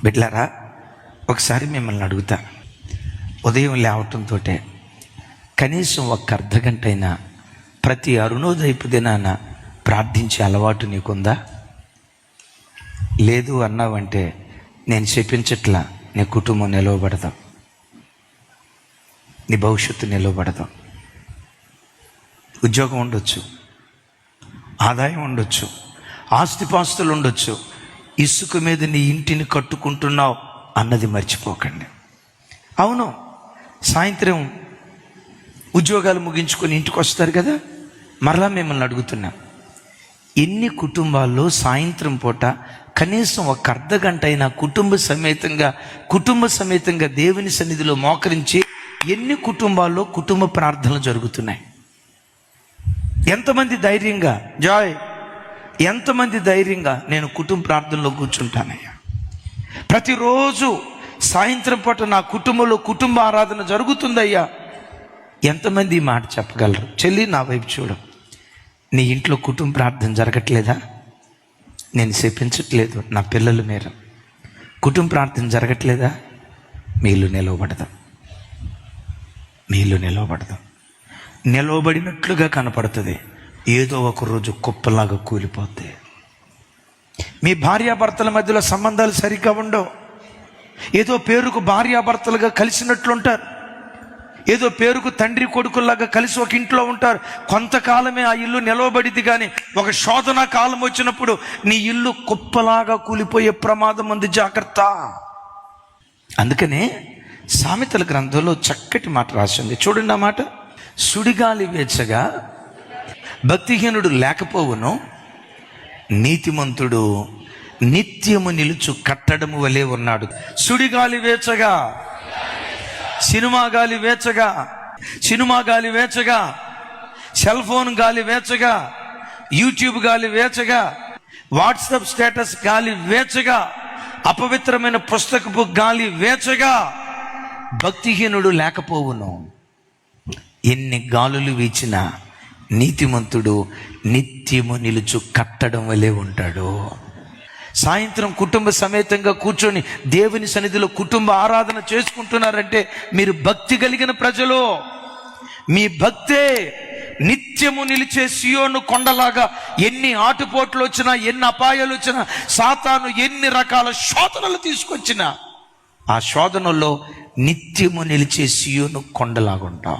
బిడ్డలారా, ఒకసారి మిమ్మల్ని అడుగుతా, ఉదయం లేవటంతో కనీసం ఒక అర్ధగంట అయినా ప్రతి అరుణోదయపు దినాన ప్రార్థించే అలవాటు నీకుందా? లేదు అన్నావంటే నేను చెప్పించట్లా, నీ కుటుంబం నిలవబడదాం, నీ భవిష్యత్తు నిలవబడదాం. ఉద్యోగం ఉండొచ్చు, ఆదాయం ఉండొచ్చు, ఆస్తిపాస్తులు ఉండొచ్చు. ఇసుక మీద నీ ఇంటిని కట్టుకుంటున్నావు అన్నది మర్చిపోకండి. అవును, సాయంత్రం ఉద్యోగాలు ముగించుకొని ఇంటికి వస్తారు కదా. మరలా మిమ్మల్ని అడుగుతున్నా, ఎన్ని కుటుంబాల్లో సాయంత్రం పూట కనీసం ఒక అర్ధగంట అయినా కుటుంబ సమేతంగా దేవుని సన్నిధిలో మోకరించి ఎన్ని కుటుంబాల్లో కుటుంబ ప్రార్థనలు జరుగుతున్నాయి? ఎంతమంది ధైర్యంగా ఎంతమంది ధైర్యంగా నేను కుటుంబ ప్రార్థనలో కూర్చుంటానయ్యా, ప్రతిరోజు సాయంత్రం పూట నా కుటుంబంలో కుటుంబ ఆరాధన జరుగుతుందయ్యా, ఎంతమంది ఈ మాట చెప్పగలరు? చెల్లి, నా వైపు చూడు. నీ ఇంట్లో కుటుంబ ప్రార్థన జరగట్లేదా? నేను చెప్పించట్లేదు, నా పిల్లల మీద కుటుంబ ప్రార్థన జరగట్లేదా? మీ ఇల్లు నిలవబడదాం. నిలవబడినట్లుగా కనపడుతుంది, ఏదో ఒక రోజు కుప్పలాగా కూలిపోతే. మీ భార్యాభర్తల మధ్యలో సంబంధాలు సరిగ్గా ఉండవు. ఏదో పేరుకు భార్యాభర్తలుగా కలిసినట్లుంటారు, ఏదో పేరుకు తండ్రి కొడుకుల్లాగా కలిసి ఒక ఇంట్లో ఉంటారు. కొంతకాలమే ఆ ఇల్లు నిలవబడిది, కానీ ఒక శోధన కాలం వచ్చినప్పుడు నీ ఇల్లు కుప్పలాగా కూలిపోయే ప్రమాదం ఉంది, జాగ్రత్త. అందుకనే సామెతల గ్రంథంలో చక్కటి మాట రాసింది, చూడండి ఆ మాట. సుడిగాలి వేచగా భక్తిహీనుడు లేకపోవును, నీతిమంతుడు నిత్యము నిలుచు కట్టడము వలె ఉన్నాడు. సుడిగాలి వేచగా, సినిమా గాలి వేచగా, సెల్ ఫోన్ గాలి వేచగా, యూట్యూబ్ గాలి వేచగా, వాట్సాప్ స్టేటస్ గాలి వేచగా, అపవిత్రమైన పుస్తకపు గాలి వేచగా భక్తిహీనుడు లేకపోవును. ఎన్ని గాలులు వీచినా నీతిమంతుడు నిత్యము నిలుచు కట్టడం వలె ఉంటాడు. సాయంత్రం కుటుంబ సమేతంగా కూర్చొని దేవుని సన్నిధిలో కుటుంబ ఆరాధన చేసుకుంటున్నారంటే మీరు భక్తి కలిగిన ప్రజలు. మీ భక్తే నిత్యము నిలిచే సియోను కొండలాగా ఎన్ని ఆటుపోట్లు వచ్చినా, ఎన్ని అపాయాలు వచ్చినా, సాతాను ఎన్ని రకాల శోధనలు తీసుకొచ్చినా ఆ శోధనలో నిత్యము నిలిచే సియోను కొండలాగా ఉంటాం.